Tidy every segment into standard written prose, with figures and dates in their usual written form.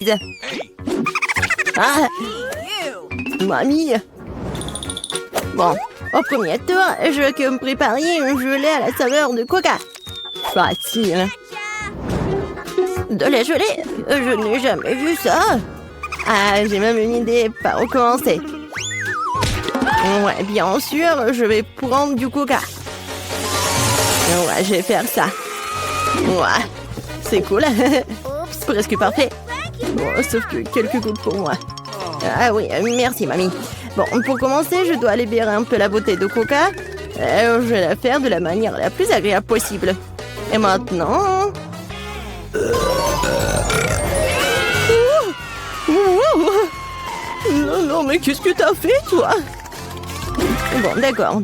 bêtises. Ah! Mamie! Bon, au premier tour, je veux que me prépariez un gelée à la saveur de coca. Facile. De la gelée? Je n'ai jamais vu ça. Ah, j'ai même une idée par où commencer. Ouais, bien sûr, je vais prendre du coca. Ouais, je vais faire ça. Ouais, c'est cool. Presque parfait. Bon, sauf que quelques gouttes pour moi. Ah oui, merci, mamie. Bon, pour commencer, je dois libérer un peu la bouteille de coca. Je vais la faire de la manière la plus agréable possible. Et maintenant... Non, non, mais qu'est-ce que t'as fait, toi? Bon, d'accord.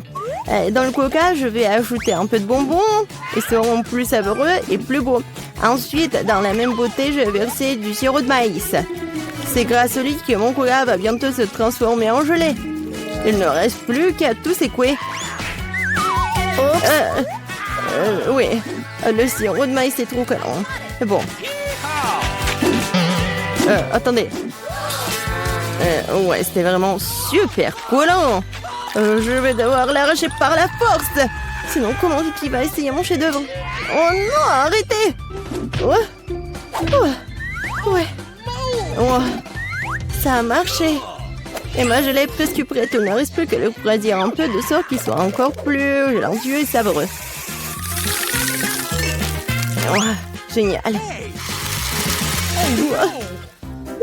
Dans le coca, je vais ajouter un peu de bonbons. Ils seront plus savoureux et plus beaux. Ensuite, dans la même bouteille, je vais verser du sirop de maïs. C'est grâce au liquide que mon coca va bientôt se transformer en gelée. Il ne reste plus qu'à tout secouer. Oui, le sirop de maïs est trop collant. Bon. Attendez. Ouais, c'était vraiment super collant. Je vais devoir l'arracher par la force. Sinon, comment Vicky va essayer mon chef-d'œuvre? Oh non, arrêtez! Ouais. Oh, ça a marché. Et ma gelée est presque prête. Il ne reste plus que le refroidir un peu de sorte qu'il soit encore plus gélatineux et savoureux. Oh, génial.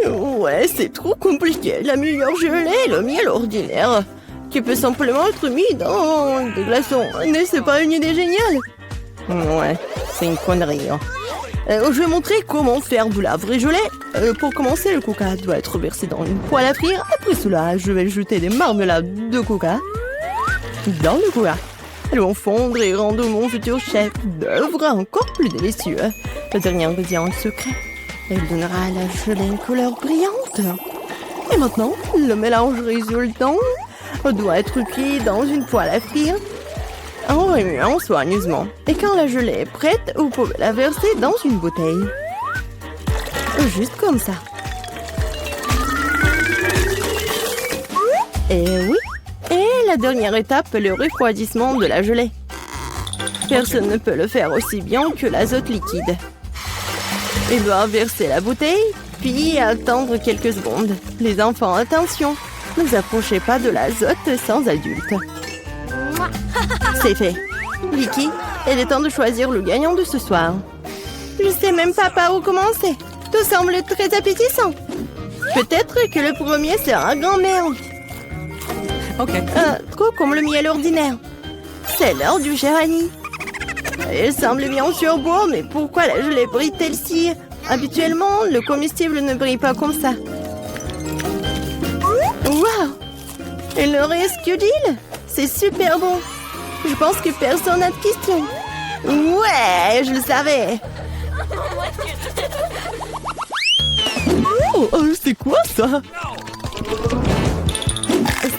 Ouais, c'est trop compliqué. La meilleure gelée est le miel ordinaire, qui peut simplement être mis dans des glaçons. Mais c'est pas une idée géniale? Ouais, c'est une connerie. Hein. Je vais montrer comment faire de la vraie gelée. Pour commencer, le coca doit être versé dans une poêle à frire. Après cela, je vais ajouter des marmelades de coca dans le coca. Elles vont fondre et rendre mon futur chef d'œuvre encore plus délicieux. Le dernier ingrédient secret. Elle donnera à la gelée une couleur brillante. Et maintenant, le mélange résultant doit être cuit dans une poêle à frire en remuant soigneusement. Et quand la gelée est prête, vous pouvez la verser dans une bouteille. Juste comme ça. Et oui. Et la dernière étape, le refroidissement de la gelée. Personne ne peut le faire aussi bien que l'azote liquide. Il doit verser la bouteille, puis attendre quelques secondes. Les enfants, attention, ne vous approchez pas de l'azote sans adulte. C'est fait. Vicky, il est temps de choisir le gagnant de ce soir. Je sais même pas par où commencer. Tout semble très appétissant. Peut-être que le premier sera grand-mère. Ok. Trop comme le miel ordinaire. C'est l'heure du Géranie. Il semble bien sûr beau, mais pourquoi la gelée brille-t-elle si? Habituellement, le comestible ne brille pas comme ça. Waouh! Il ne reste que l'île. C'est super bon. Je pense que personne n'a de questions. Ouais, je le savais. Oh, c'est quoi ça?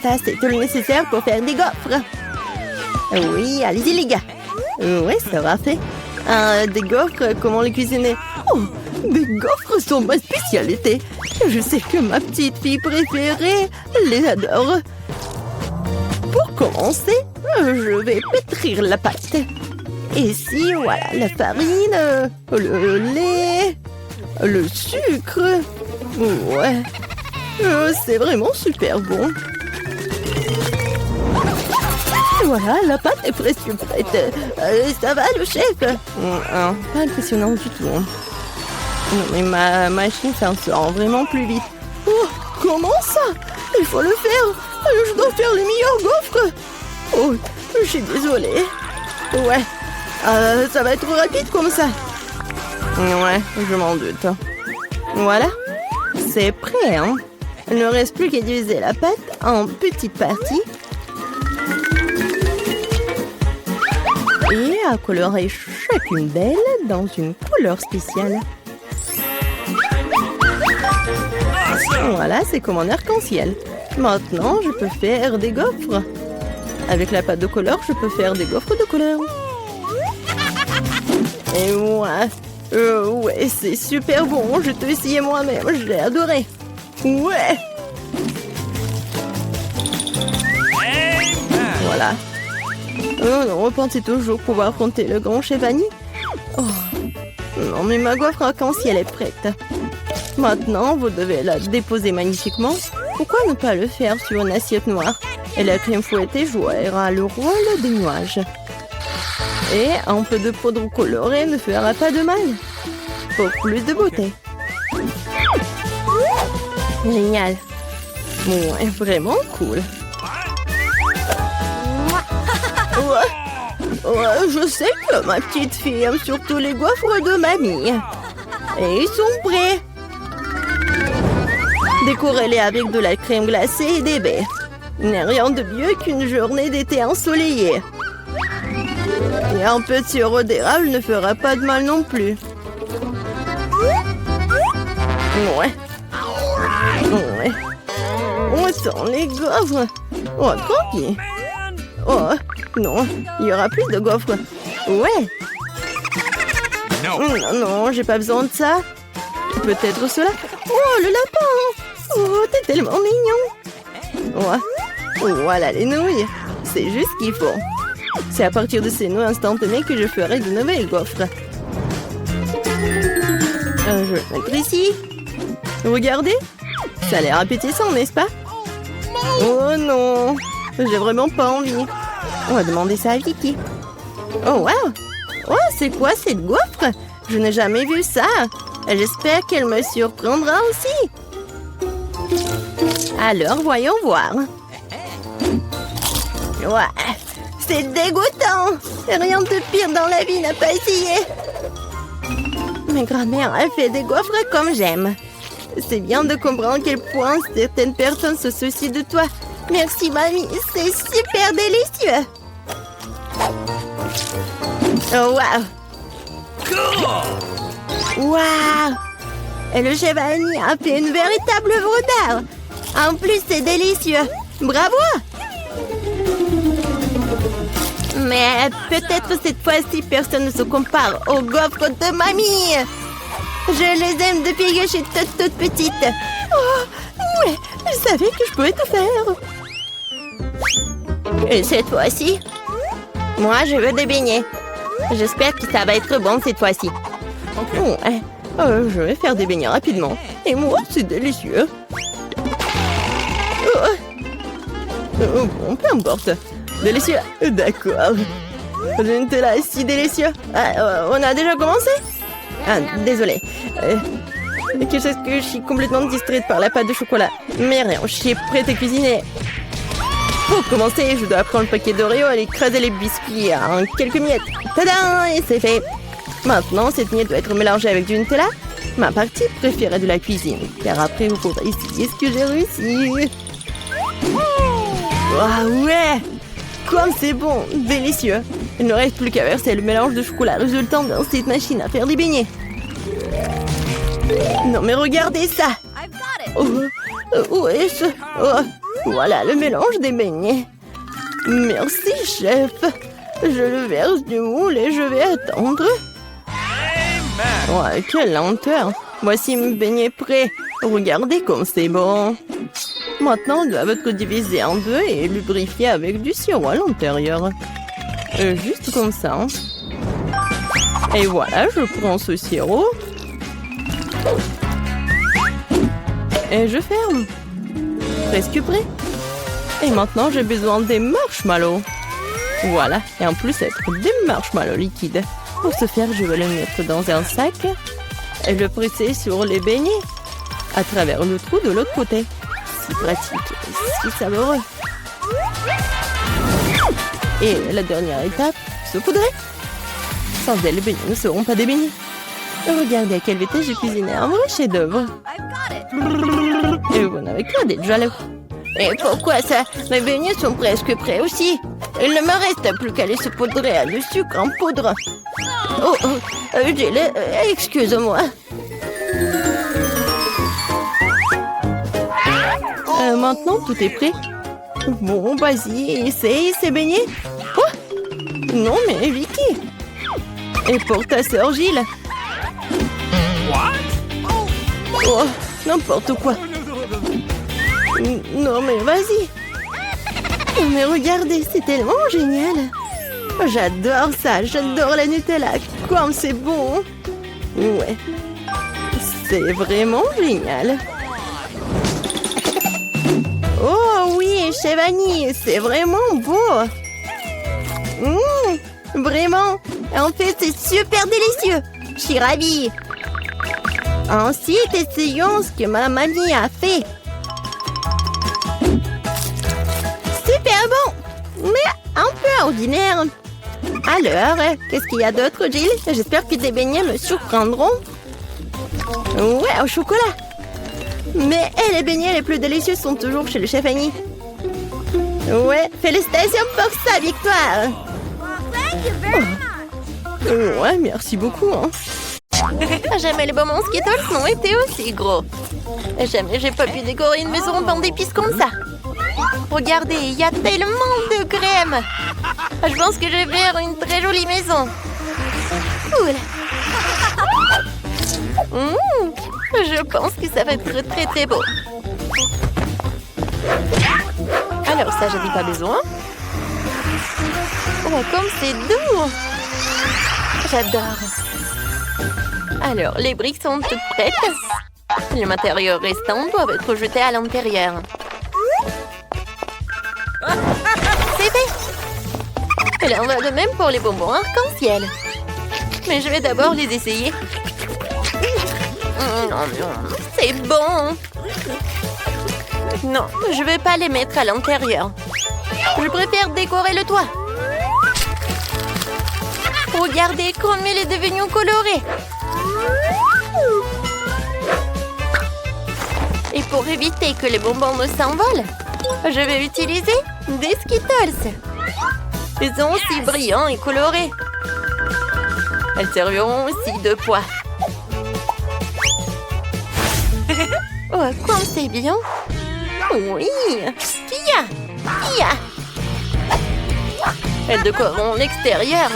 Ça, c'est tout le nécessaire pour faire des gaufres. Oui, allez-y les gars. Oui, ça va fait. Des gaufres, comment les cuisiner? Oh, des gaufres sont ma spécialité. Je sais que ma petite fille préférée les adore. Pour commencer, je vais pétrir la pâte. Ici, voilà, la farine, le lait, le sucre. Ouais, c'est vraiment super bon. Voilà, la pâte est presque prête. Ça va, le chef? Pas impressionnant du tout. Non, mais ma machine s'en sort vraiment plus vite. Oh, comment ça? Il faut le faire. Je dois faire les meilleurs gaufres. Oh, je suis désolée. Ouais, ça va être rapide comme ça. Ouais, je m'en doute. Voilà, c'est prêt, hein? Il ne reste plus qu'à diviser la pâte en petites parties. Et à colorer chacune d'elles dans une couleur spéciale. Voilà, c'est comme un arc-en-ciel. Maintenant, je peux faire des gaufres. Avec la pâte de couleur, je peux faire des gaufres de couleur. Et ouais, Ouais, c'est super bon. Je te essayé moi-même. J'ai adoré. Ouais. Voilà. Oh non, repensez toujours pouvoir affronter le grand chef Annie. Oh. Non, mais ma gaufre arc-en-ciel est prête. Maintenant, vous devez la déposer magnifiquement. Pourquoi ne pas le faire sur une assiette noire? Et la crème fouettée jouera le rôle des nuages. Et un peu de poudre colorée ne fera pas de mal. Pour plus de beauté. Génial. Ouais, vraiment cool. Ouais, je sais que ma petite fille aime surtout les gaufres de mamie. Et ils sont prêts. Décorez-les avec de la crème glacée et des baies. Il n'est rien de mieux qu'une journée d'été ensoleillée. Et un peu de sirop d'érable ne fera pas de mal non plus. Ouais. Ouais. On sent les gaufres. Oh, tranquille. Oh, non, il y aura plus de gaufres. Ouais. Non, non, j'ai pas besoin de ça. Peut-être cela. Oh, le lapin. Oh, t'es tellement mignon. Ouais. Voilà les nouilles. C'est juste ce qu'il faut. C'est à partir de ces nouilles instantanées que je ferai de nouvelles gaufres. Je vais le mettre ici. Regardez. Ça a l'air appétissant, n'est-ce pas? Oh non. J'ai vraiment pas envie. On va demander ça à Vicky. Oh wow. Oh, c'est quoi cette gaufre? Je n'ai jamais vu ça. J'espère qu'elle me surprendra aussi. Alors, voyons voir. Ouais. C'est dégoûtant. Rien de pire dans la vie n'a pas essayé. Ma grand-mère a fait des gaufres comme j'aime. C'est bien de comprendre à quel point certaines personnes se soucient de toi. Merci, mamie. C'est super délicieux. Oh, wow. Wow. Et le chef Annie a fait une véritable œuvre d'art. En plus, c'est délicieux. Bravo. Mais peut-être cette fois-ci, personne ne se compare aux gaufres de mamie. Je les aime depuis que je suis toute petite. Oh, ouais, je savais que je pouvais tout faire. Et cette fois-ci, moi, je veux des beignets. J'espère que ça va être bon cette fois-ci. Ouais, je vais faire des beignets rapidement. Et moi, c'est délicieux. Bon, peu importe. Délicieux. D'accord. Le Nutella est si délicieux. On a déjà commencé? Ah, désolé. Quelque chose que je suis complètement distraite par la pâte de chocolat. Mais rien, je suis prête à cuisiner. Pour commencer, je dois prendre le paquet d'Oreo et écraser les biscuits en quelques miettes. Tadam! Et c'est fait. Maintenant, cette miette doit être mélangée avec du Nutella. Ma partie préférée de la cuisine. Car après, vous pourrez essayer ce que j'ai réussi. Ah ouais! Comme c'est bon! Délicieux! Il ne reste plus qu'à verser le mélange de chocolat résultant dans cette machine à faire des beignets. Non mais regardez ça! Où est-ce? Oh, voilà le mélange des beignets. Merci, chef. Je le verse du moule et je vais attendre. Ouais, quelle lenteur. Voici mes beignets prêts. Regardez comme c'est bon. Maintenant, ils doivent être divisés en deux et lubrifiés avec du sirop à l'intérieur. Juste comme ça. Et voilà, je prends ce sirop. Et je ferme. Presque prêt. Et maintenant, j'ai besoin des marshmallows. Voilà. Et en plus, être des marshmallows liquides. Pour ce faire, je vais les mettre dans un sac et le presser sur les beignets à travers le trou de l'autre côté. Si pratique, si savoureux. Et la dernière étape, saupoudrer. Sans elle, les beignets ne seront pas des beignets. Regardez à quelle vitesse j'ai cuisiné un vrai chef-d'œuvre. Et vous n'avez qu'à d'être jaloux. Et pourquoi ça? Mes beignets sont presque prêts aussi. Il ne me reste plus qu'à les saupoudrer le sucre en poudre. Excuse-moi. Maintenant, tout est prêt. Bon, vas-y, essaye ces beignets. Oh! Non, mais Vicky. Et pour ta sœur Gilles. Oh, n'importe quoi. Non, mais vas-y. Oh, mais regardez, c'est tellement génial. J'adore ça, j'adore la Nutella. Comme c'est bon. Ouais. C'est vraiment génial. Oh oui, chez Vanille, c'est vraiment beau. Vraiment. En fait, c'est super délicieux. Je suis ravie. Ensuite, essayons ce que ma mamie a fait. Super bon, mais un peu ordinaire. Alors, qu'est-ce qu'il y a d'autre, Jill? J'espère que tes beignets me surprendront. Ouais, au chocolat. Mais les beignets les plus délicieux sont toujours chez le chef Annie. Ouais, félicitations pour sa victoire. Oh. Ouais, merci beaucoup. Hein. Jamais les bonbons Skittles n'ont été aussi gros. Jamais j'ai pas pu décorer une maison en d'épices comme ça. Regardez, il y a tellement de crème. Je pense que je vais faire une très jolie maison. Cool. Je pense que ça va être très très beau. Alors ça, j'en ai pas besoin. Oh, comme c'est doux. J'adore. Alors, les briques sont toutes prêtes. Le matériau restant doit être jeté à l'intérieur. C'est fait. Il en va de même pour les bonbons arc-en-ciel. Mais je vais d'abord les essayer. C'est bon. Non, je vais pas les mettre à l'intérieur. Je préfère décorer le toit. Regardez comme il est devenu coloré. Et pour éviter que les bonbons ne s'envolent, je vais utiliser des Skittles. Ils sont aussi brillants et colorés. Elles serviront aussi de poids. Oh, comme c'est bien. Oui. Kia. Elles décoreront l'extérieur.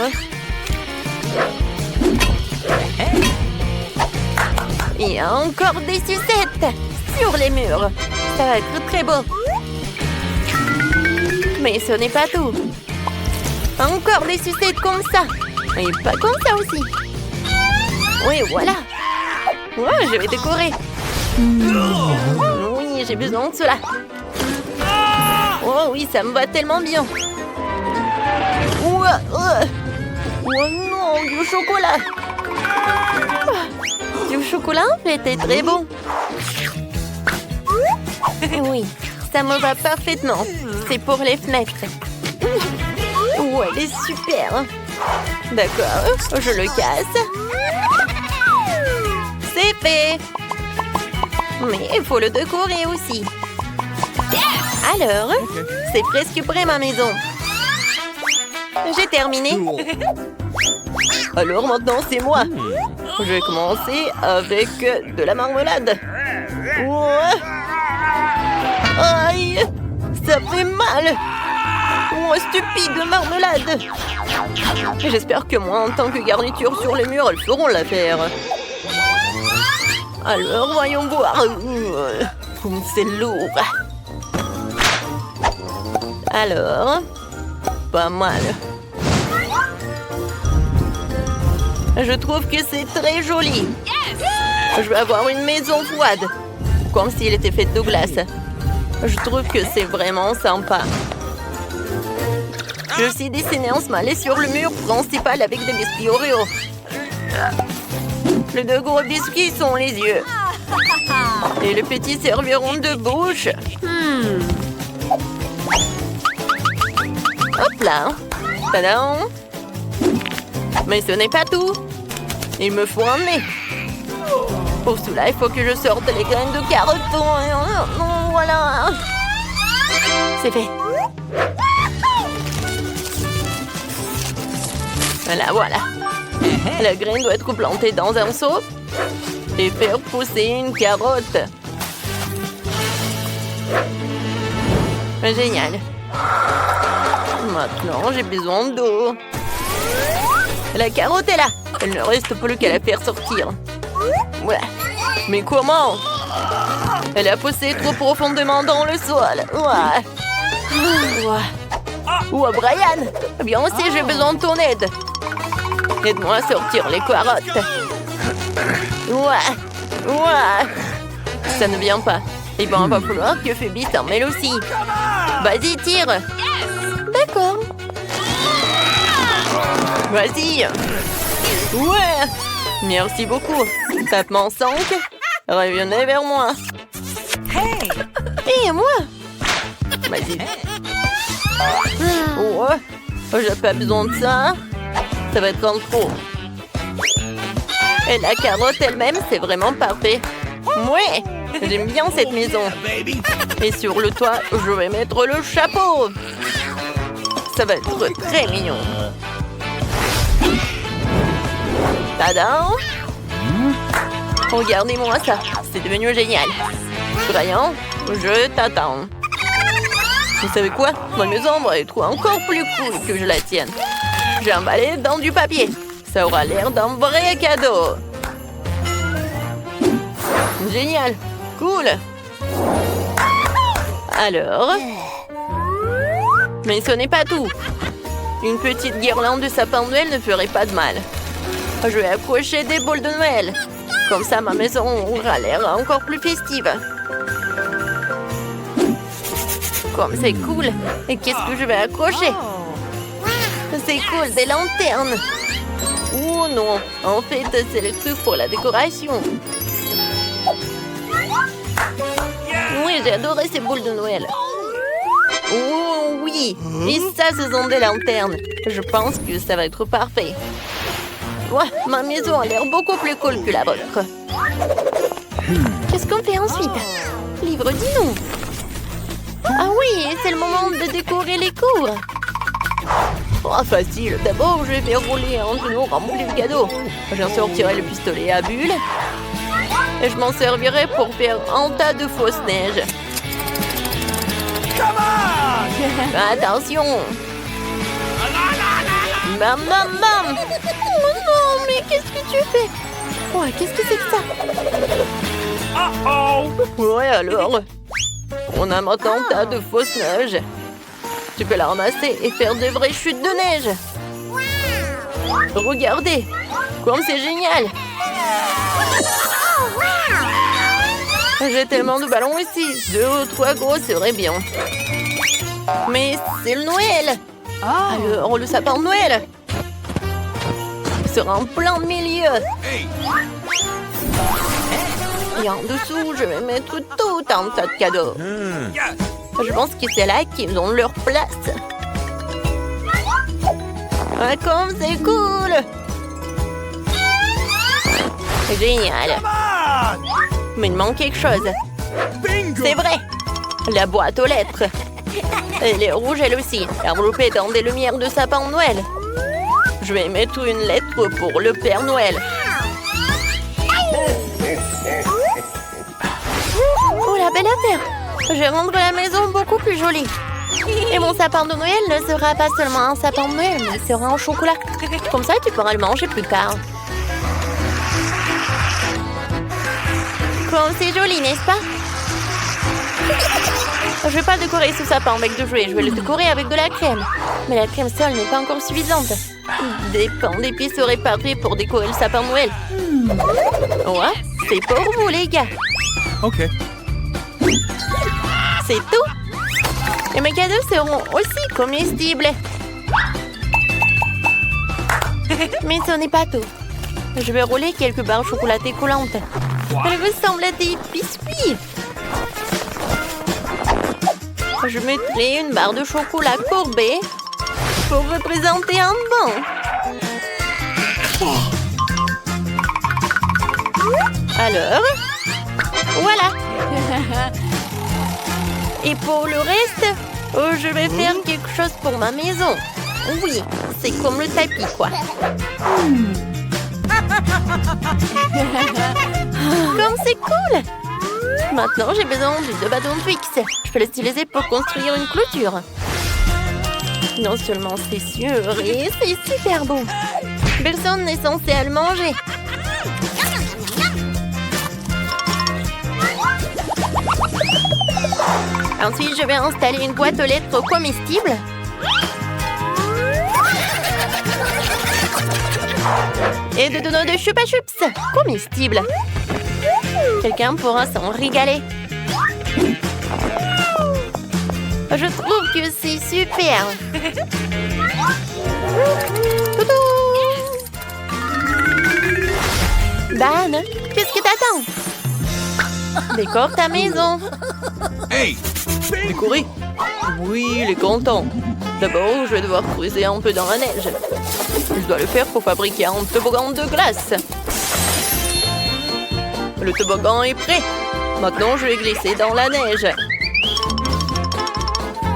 Il y a encore des sucettes sur les murs. Ça va être très beau. Mais ce n'est pas tout. Encore des sucettes comme ça. Et pas comme ça aussi. Oui, voilà. Ouais, je vais décorer. Oui, j'ai besoin de cela. Oh oui, ça me va tellement bien. Oh non, du chocolat. Du chocolat, en fait, est très bon. Oui, ça me va parfaitement. C'est pour les fenêtres. Oh, elle est super. D'accord, je le casse. C'est fait. Mais il faut le décorer aussi. Alors, c'est presque prêt ma maison. J'ai terminé. Alors maintenant, c'est moi. Je vais commencer avec de la marmelade. Ouais. Aïe, ça fait mal. Oh, stupide marmelade. J'espère que moi, en tant que garniture sur les murs, elles feront l'affaire. Alors, voyons voir. C'est lourd. Alors, pas mal. Je trouve que c'est très joli. Je vais avoir une maison froide. Comme s'il était fait de glace. Je trouve que c'est vraiment sympa. Je suis dessiné en smiley sur le mur principal avec des biscuits Oreo. Les deux gros biscuits sont les yeux. Et les petits serviront de bouche. Hop là. Tadam. Mais ce n'est pas tout. Il me faut un nez. Pour cela, il faut que je sorte les graines de carottes. Voilà. C'est fait. Voilà. La graine doit être plantée dans un seau et faire pousser une carotte. Génial. Maintenant, j'ai besoin d'eau. La carotte est là. Il ne reste plus qu'à la faire sortir. Voilà. Mais comment? Elle a poussé trop profondément dans le sol. Ouais. Ouais, Brian. Bien aussi, j'ai besoin de ton aide. Aide-moi à sortir les carottes. Ouais. Ça ne vient pas. Et ben, il va falloir que Phoebe s'en mêle aussi. Vas-y, tire. D'accord. Vas-y. Ouais. Merci beaucoup. Tapement 5. Revenez vers moi. Hey. Et moi. Vas-y. Ouais. J'ai pas besoin de ça. Ça va être en trop. Et la carotte elle-même, c'est vraiment parfait. Ouais. J'aime bien cette maison. Et sur le toit, je vais mettre le chapeau. Ça va être très mignon. Tadam! Regardez-moi ça. C'est devenu génial. Brian, je t'attends. Vous savez quoi? Ma maison va être encore plus cool que je la tienne. J'ai emballé dans du papier. Ça aura l'air d'un vrai cadeau. Génial. Cool. Alors... Mais ce n'est pas tout. Une petite guirlande de sapin de Noël ne ferait pas de mal. Je vais accrocher des boules de Noël. Comme ça, ma maison aura l'air encore plus festive. Comme c'est cool. Et qu'est-ce que je vais accrocher? C'est cool, des lanternes. Oh non, en fait, c'est le truc pour la décoration. Oui, j'ai adoré ces boules de Noël. Oh oui, et ça, ce sont des lanternes. Je pense que ça va être parfait. Ouais, ma maison a l'air beaucoup plus cool que la vôtre. Qu'est-ce qu'on fait ensuite? Livre, dis-nous. Ah oui, c'est le moment de décorer les cours. Oh, facile. D'abord, je vais faire rouler un genou rempli de cadeaux. J'en sortirai le pistolet à bulles. Et je m'en servirai pour faire un tas de fausses neiges. Attention! Bam, bam, bam! Oh non, mais qu'est-ce que tu fais? Ouais, qu'est-ce que c'est que ça? Ouais, alors? On a maintenant un tas de fausses neiges. Tu peux la ramasser et faire de vraies chutes de neige. Regardez! Comme c'est génial! J'ai tellement de ballons ici. 2 ou 3 gros serait bien. Mais c'est le Noël. Alors, le sapin de Noël sera en plein milieu. Et en dessous, je vais mettre tout un tas de cadeaux. Je pense que c'est là qu'ils ont leur place. Ah, comme c'est cool! Génial. Mais il manque quelque chose. C'est vrai. La boîte aux lettres. Elle est rouge elle aussi, enveloppée dans des lumières de sapin de Noël. Je vais mettre une lettre pour le Père Noël. Oh la belle affaire! Je vais rendre la maison beaucoup plus jolie. Et mon sapin de Noël ne sera pas seulement un sapin de Noël, mais il sera en chocolat. Comme ça, tu pourras le manger plus tard. Comme c'est joli, n'est-ce pas? Je vais pas décorer ce sapin avec de jouets, je vais le décorer avec de la crème. Mais la crème seule n'est pas encore suffisante. Des pains d'épices seraient parfaits pour décorer le sapin de Noël. Ouais, c'est pour vous les gars. Ok. C'est tout. Et mes cadeaux seront aussi comestibles. Mais ce n'est pas tout. Je vais rouler quelques barres chocolatées collantes. Elles ressemblent à des biscuits. Je mettrai une barre de chocolat courbée pour représenter un banc. Alors, voilà. Et pour le reste, je vais faire quelque chose pour ma maison. Oui, c'est comme le tapis, quoi. Comme c'est cool! Maintenant, j'ai besoin de 2 bâtons de Twix. Je peux les utiliser pour construire une clôture. Non seulement c'est sûr, et c'est super beau. Personne n'est censé à le manger. Ensuite, je vais installer une boîte aux lettres comestibles. Et de donuts de Chupa Chups comestibles. Quelqu'un pourra s'en régaler. Je trouve que c'est super. Dan, qu'est-ce que t'attends? Décore ta maison. Hey! Décorer? Oui, il est content. D'abord, je vais devoir creuser un peu dans la neige. Je dois le faire pour fabriquer un toboggan de glace. Le toboggan est prêt. Maintenant, je vais glisser dans la neige.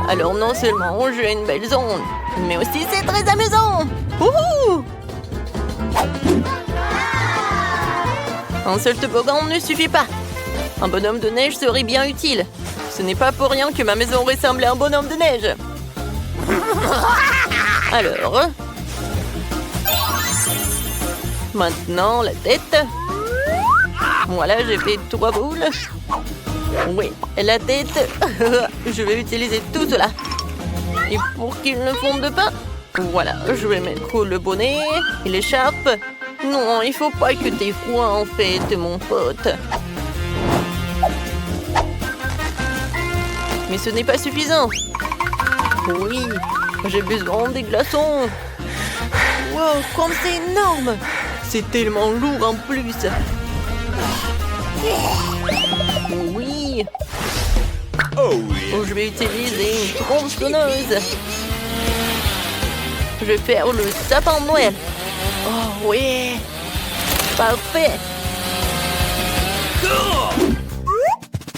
Alors, non seulement j'ai une belle zone, mais aussi c'est très amusant. Wouhou! Un seul toboggan ne suffit pas. Un bonhomme de neige serait bien utile. Ce n'est pas pour rien que ma maison ressemble à un bonhomme de neige. Alors... Maintenant, la tête. Voilà, j'ai fait 3 boules. Oui, la tête. Je vais utiliser tout cela. Et pour qu'il ne fonde pas, voilà, je vais mettre le bonnet et l'écharpe. Non, il faut pas que t'aies froid en fait, mon pote. Mais ce n'est pas suffisant. Oui, j'ai besoin des glaçons. Wow, comme c'est énorme. C'est tellement lourd en plus. Oui. Oh yeah. Je vais utiliser une tronçonneuse. Je vais faire le sapin de Noël. Oh oui. Parfait.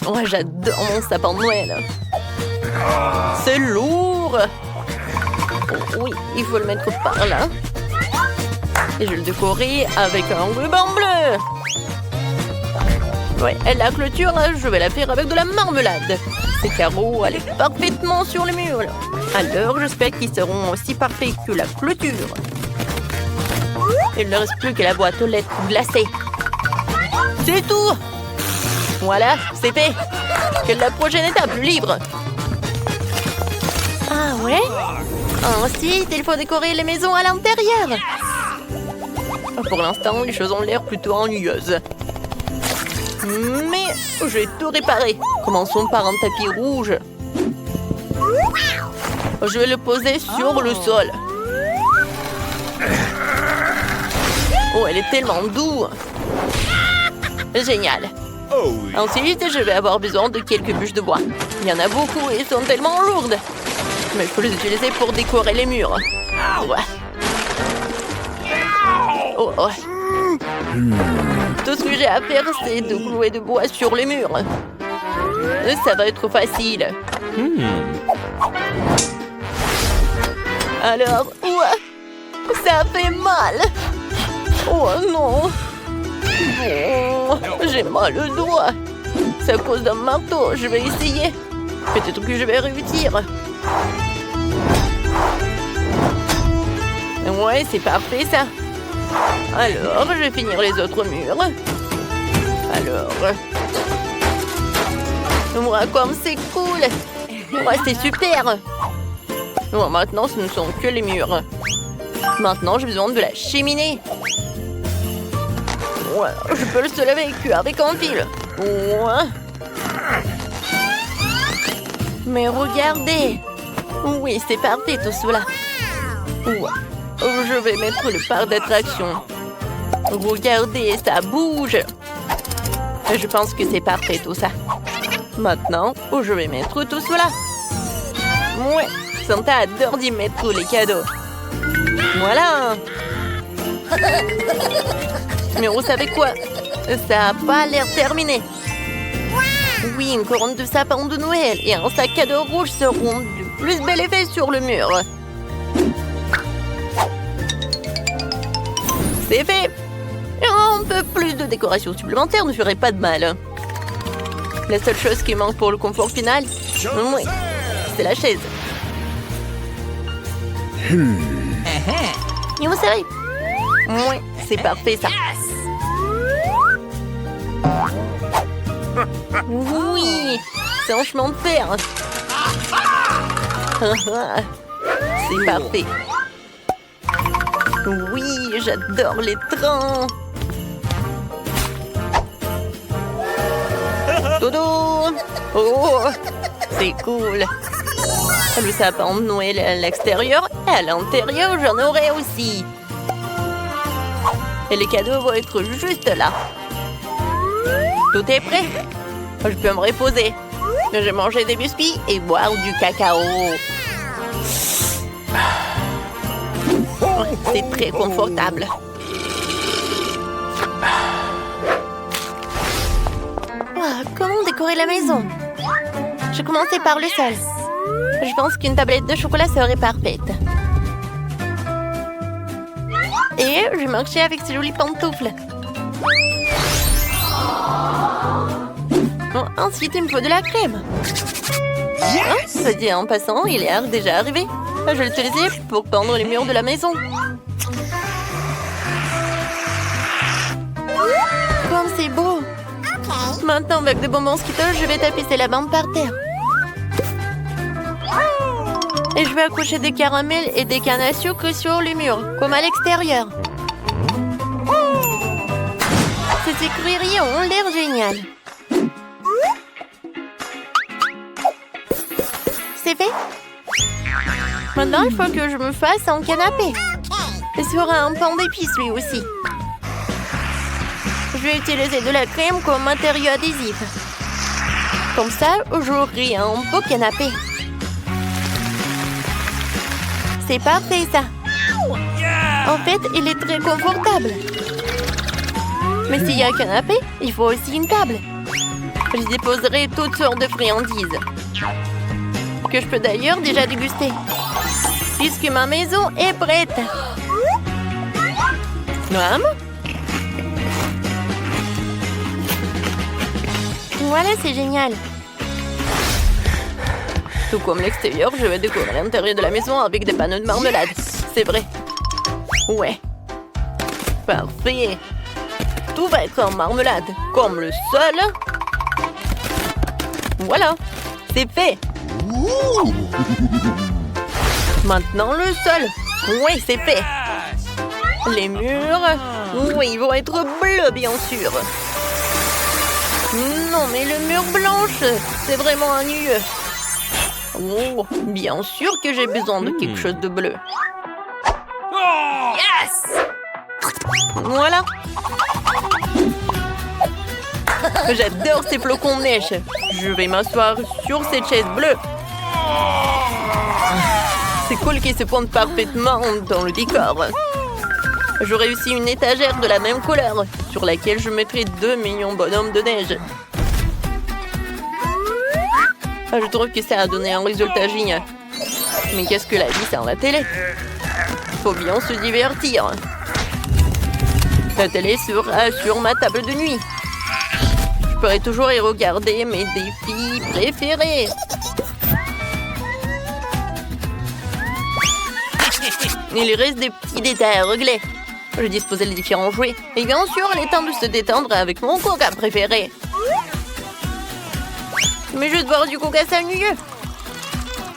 Oh, j'adore mon sapin de Noël. C'est lourd. Oh, oui, il faut le mettre par là. Et je vais le décorer avec un ruban bleu. Ouais, et la clôture, je vais la faire avec de la marmelade. Ces carreaux allaient parfaitement sur le mur. Alors, j'espère qu'ils seront aussi parfaits que la clôture. Il ne reste plus que la boîte aux lettres glacée. C'est tout. Voilà, c'est fait. Quelle est la prochaine étape, libre? Ah ouais? Ensuite, il faut décorer les maisons à l'intérieur. Pour l'instant, les choses ont l'air plutôt ennuyeuses. Mais je vais tout réparer. Commençons par un tapis rouge. Je vais le poser sur le sol. Oh, elle est tellement douce. Génial. Oh yeah. Ensuite, je vais avoir besoin de quelques bûches de bois. Il y en a beaucoup et elles sont tellement lourdes. Mais il faut les utiliser pour décorer les murs. Ouais. Oh, oh. Tout ce que j'ai à faire, c'est de clouer de bois sur les murs. Ça va être facile. Alors, ouais, ça fait mal. Oh non. Oh, j'ai mal au doigt. C'est à cause d'un marteau. Je vais essayer. Peut-être que je vais réussir. Ouais, c'est parfait ça. Alors, je vais finir les autres murs. Alors... Moi, comme c'est cool. Ouais, c'est super. Bon, maintenant, ce ne sont que les murs. Maintenant, j'ai besoin de la cheminée. Ouais, je peux le seul avec un fil. Ouais. Mais regardez. Oui, c'est parfait tout cela. Ouais. Je vais mettre le parc d'attraction. Regardez, ça bouge. Je pense que c'est parfait tout ça. Maintenant, je vais mettre tout cela. Ouais, Santa adore d'y mettre les cadeaux. Voilà. Mais vous savez quoi? Ça n'a pas l'air terminé. Oui, une couronne de sapin de Noël et un sac à dos rouge seront du plus bel effet sur le mur. C'est fait. Un peu plus de décoration supplémentaire ne ferait pas de mal. La seule chose qui manque pour le confort final, oui, c'est la chaise. Et vous savez, oui, c'est parfait ça. Oui, c'est un chemin de fer. C'est parfait. Oui, j'adore les trains. Dodo! Oh, c'est cool. Le sapin de Noël à l'extérieur et à l'intérieur, j'en aurai aussi. Et les cadeaux vont être juste là. Tout est prêt. Je peux me reposer. Je vais manger des biscuits et boire du cacao. C'est très confortable. Comment décorer la maison? Je commençais par le sol. Je pense qu'une tablette de chocolat serait parfaite. Et je marchais avec ces jolies pantoufles. Oh, ensuite, il me faut de la crème. Oh, ça dit en passant, il est déjà arrivé. Je vais l'utiliser pour peindre les murs de la maison. Comme c'est beau! Maintenant, avec des bonbons Skittles, je vais tapisser la bande par terre. Et je vais accrocher des caramels et des cannes à sucre sur les murs, comme à l'extérieur. Ces écrieries ont l'air géniales. C'est fait? Maintenant, il faut que je me fasse un canapé. Et sur un pain d'épices, lui aussi. Je vais utiliser de la crème comme matériau adhésif. Comme ça, j'aurai un beau canapé. C'est parfait, ça. En fait, il est très confortable. Mais s'il y a un canapé, il faut aussi une table. Je déposerai toutes sortes de friandises. Que je peux d'ailleurs déjà déguster. Puisque ma maison est prête. Maman? Voilà, c'est génial. Tout comme l'extérieur, je vais décorer l'intérieur de la maison avec des panneaux de marmelade. C'est vrai. Ouais. Parfait. Tout va être en marmelade, comme le sol. Voilà, c'est fait. Maintenant le sol. Oui, c'est fait. Les murs. Oui, ils vont être bleus, bien sûr. Non, mais le mur blanche, c'est vraiment ennuyeux. Oh, bien sûr que j'ai besoin de quelque chose de bleu. Yes! Voilà. J'adore ces flocons de neige. Je vais m'asseoir sur cette chaise bleue. C'est cool qu'ils se pointent parfaitement dans le décor. J'aurai aussi une étagère de la même couleur sur laquelle je mettrai 2 millions bonhommes de neige. Je trouve que ça a donné un résultat génial. Mais qu'est-ce que la vie sans la télé? Faut bien se divertir. La télé sera sur ma table de nuit. Je pourrai toujours y regarder mes défis préférés. Il reste des petits détails à régler. Je disposais les différents jouets. Et bien sûr, il est temps de se détendre avec mon coca préféré. Mais je vais boire du coca, c'est ennuyeux.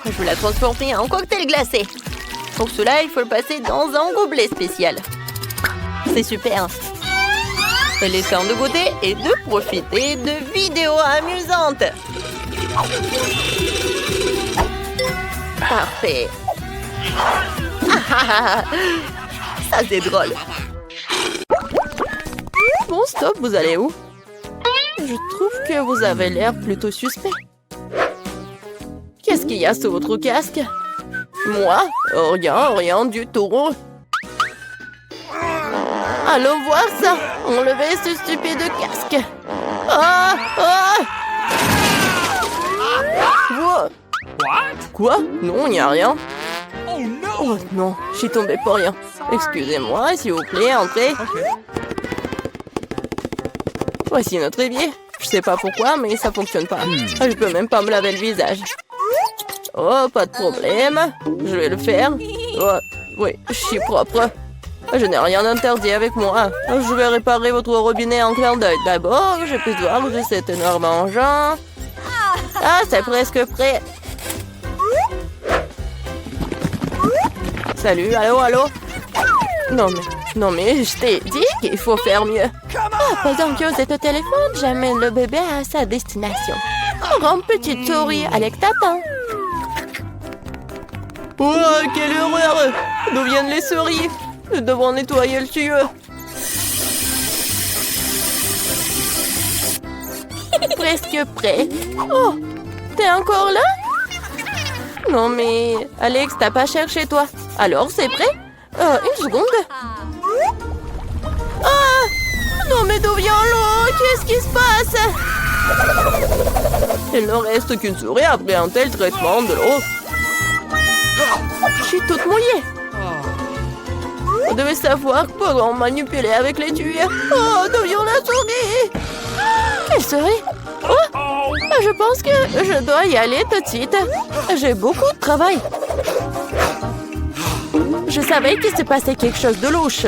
Je vais la transformer en cocktail glacé. Pour cela, il faut le passer dans un gobelet spécial. C'est super. Il est temps de goûter et de profiter de vidéos amusantes. Parfait. Ça, c'est drôle. Bon, stop, vous allez où? Je trouve que vous avez l'air plutôt suspect. Qu'est-ce qu'il y a sous votre casque? Moi? Rien du tout. Allons voir ça. Enlevez ce stupide casque. Ah! Wow. Quoi? Non, il n'y a rien. Oh non, je suis tombée pour rien. Excusez-moi, s'il vous plaît, entrez. Voici notre évier. Je sais pas pourquoi, mais ça fonctionne pas. Je peux même pas me laver le visage. Oh, pas de problème. Je vais le faire. Oh, oui, je suis propre. Je n'ai rien interdit avec moi. Je vais réparer votre robinet en clin d'œil. D'abord, je peux voir de cet énorme engin. Ah, c'est presque prêt. Salut, allô? Non mais, je t'ai dit qu'il faut faire mieux. Pendant que vous êtes au téléphone, j'amène le bébé à sa destination. Grande petite souris avec Tatin. Oh, quelle horreur! D'où viennent les souris? Nous devons nettoyer le tuyau. Presque prêt. Oh, t'es encore là? Non mais, Alex, t'as pas cherché toi. Alors, c'est prêt? Une seconde. Ah! Non mais d'où vient l'eau? Qu'est-ce qui se passe? Il ne reste qu'une souris après un tel traitement de l'eau. Je suis toute mouillée. Vous devez savoir comment manipuler avec les tuyaux. Oh, d'où vient la souris? Quelle souris? Oh, je pense que je dois y aller tout de suite. J'ai beaucoup de travail. Je savais qu'il se passait quelque chose de louche.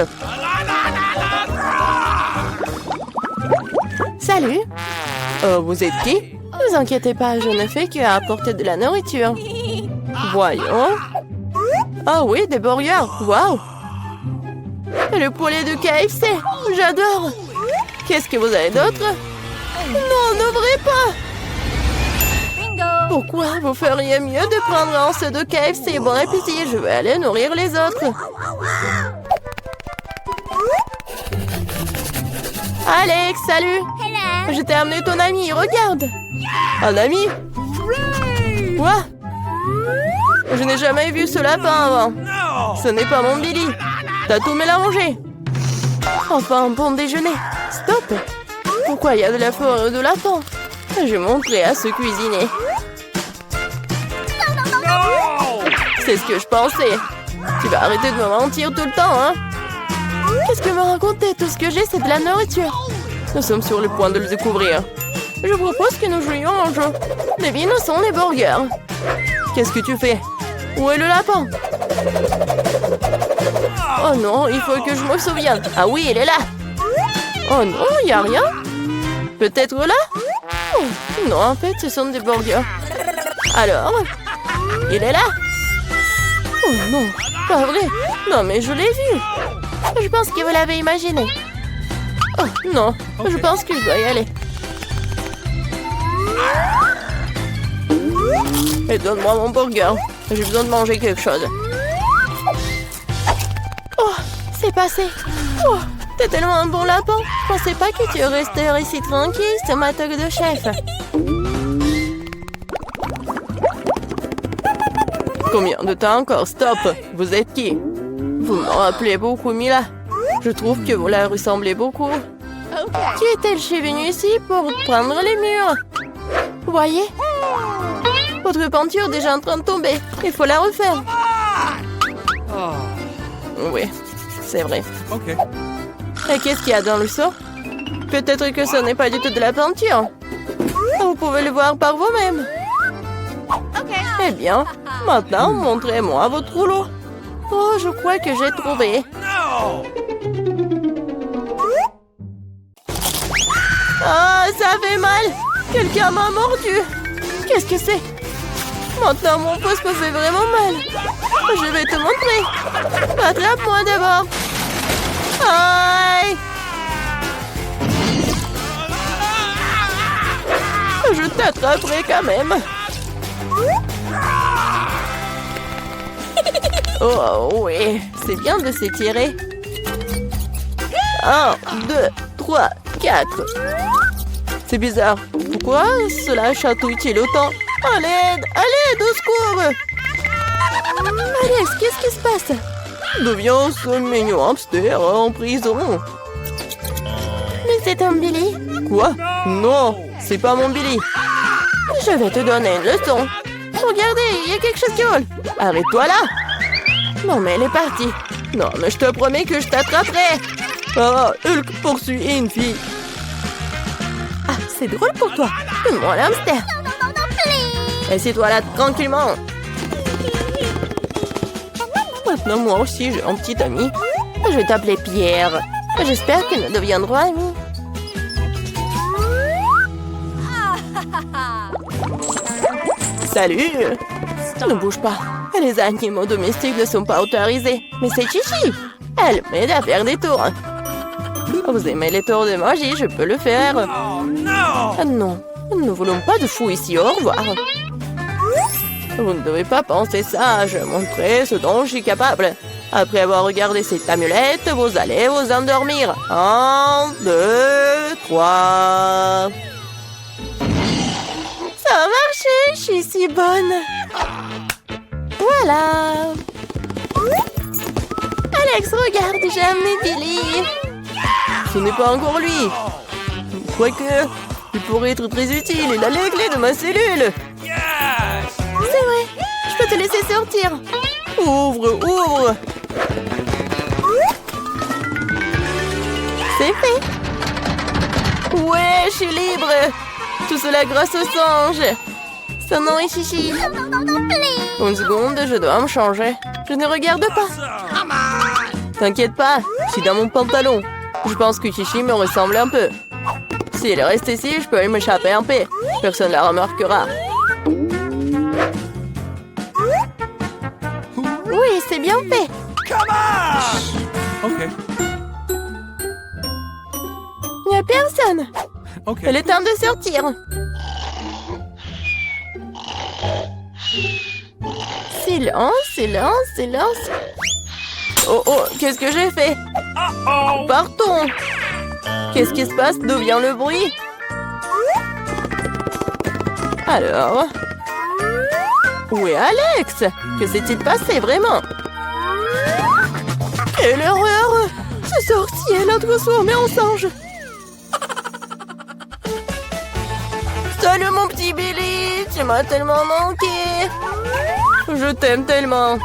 Salut. Vous êtes qui? Ne vous inquiétez pas, je ne fais qu'apporter de la nourriture. Voyons. Ah oui, des burgers. Waouh. Le poulet de KFC. J'adore. Qu'est-ce que vous avez d'autre? Non, n'ouvrez pas. Pourquoi vous feriez mieux de prendre un seul de KFC? Bon appétit, je vais aller nourrir les autres. Alex, salut. Je t'ai amené ton ami, regarde. Un ami? Quoi? Je n'ai jamais vu ce lapin avant. Ce n'est pas mon Billy. T'as tout mélangé. Enfin, un bon déjeuner. Stop. Pourquoi il y a de la forêt de lapin? J'ai montré à se cuisiner. C'est ce que je pensais. Tu vas arrêter de me mentir tout le temps, hein? Qu'est-ce que me raconter? Tout ce que j'ai, c'est de la nourriture. Nous sommes sur le point de le découvrir. Je propose que nous jouions un jeu. Devine où sont les burgers. Qu'est-ce que tu fais? Où est le lapin? Oh non, il faut que je me souvienne. Ah oui, il est là. Oh non, il n'y a rien. Peut-être là? Oh, non, en fait, ce sont des burgers. Alors? Il est là? Oh non, pas vrai. Non, mais je l'ai vu. Je pense que vous l'avez imaginé. Oh non, je pense que je dois y aller. Et donne-moi mon burger. J'ai besoin de manger quelque chose. Oh, c'est passé. Oh, t'es tellement un bon lapin. Je pensais pas que tu resterais ici tranquille sur ma toque de chef. Combien de temps encore? Stop. Vous êtes qui? Vous me rappelez beaucoup Mila. Je trouve que vous la ressemblez beaucoup. Qui est-elle? Je suis venue ici pour prendre les murs. Vous voyez? Votre peinture est déjà en train de tomber. Il faut la refaire. Oui, c'est vrai. Et qu'est-ce qu'il y a dans le seau? Peut-être que ce n'est pas du tout de la peinture. Vous pouvez le voir par vous-même. Eh bien, maintenant, montrez-moi votre rouleau. Oh, je crois que j'ai trouvé. Ah, ça fait mal. Quelqu'un m'a mordu. Qu'est-ce que c'est? Maintenant, mon pouce me fait vraiment mal. Je vais te montrer. Attrape-moi d'abord. Aïe! Je t'attraperai quand même. Oh oui, c'est bien de s'étirer. 1, 2, 3, 4. C'est bizarre. Pourquoi cela chatouille-t-il autant? À l'aide! À l'aide! Au secours! Alex, qu'est-ce qui se passe? D'où vient ce mignon hamster en prison? Mais c'est un Billy. Quoi? Non, c'est pas mon Billy. Je vais te donner une leçon. Regardez, il y a quelque chose qui vole. Arrête-toi là. Non, mais elle est partie. Non, mais je te promets que je t'attraperai. Ah, Hulk poursuit une fille. Ah, c'est drôle pour toi. Donne-moi l'hamster. Assieds-toi là tranquillement. Maintenant, moi aussi, j'ai un petit ami. Je vais t'appeler Pierre. J'espère que nous deviendrons amis. Salut! Ne bouge pas. Les animaux domestiques ne sont pas autorisés. Mais c'est Chichi. Elle m'aide à faire des tours. Vous aimez les tours de magie, je peux le faire. Oh no! Ah non, nous ne voulons pas de fous ici, au revoir. Vous ne devez pas penser ça, je vais montrer ce dont je suis capable. Après avoir regardé cette amulette, vous allez vous endormir. 1, 2, 3... Ça a marché, je suis si bonne. Voilà. Alex, regarde, j'ai amené Billy. Ce n'est pas encore lui. Quoique, il pourrait être très utile. Il a les clés de ma cellule. Yes! C'est vrai, je peux te laisser sortir. Ouvre, ouvre. C'est fait. Ouais, je suis libre. Tout cela grâce au singe. Son nom est Chichi. Une seconde, je dois me changer. Je ne regarde pas. T'inquiète pas, je suis dans mon pantalon. Je pense que Chichi me ressemble un peu. Si elle reste ici, je peux m'échapper en paix. Personne ne la remarquera. Oui, c'est bien fait. Come on! Okay. Il n'y a personne. Okay. Il est temps de sortir. Silence, silence, silence. Oh, oh, qu'est-ce que j'ai fait? Oh! Partons. Qu'est-ce qui se passe? D'où vient le bruit? Alors? Où est Alex? Que s'est-il passé vraiment? Quelle horreur! Ce sorcier l'a transformé en singe. Salut mon petit Billy, tu m'as tellement manqué. Je t'aime tellement.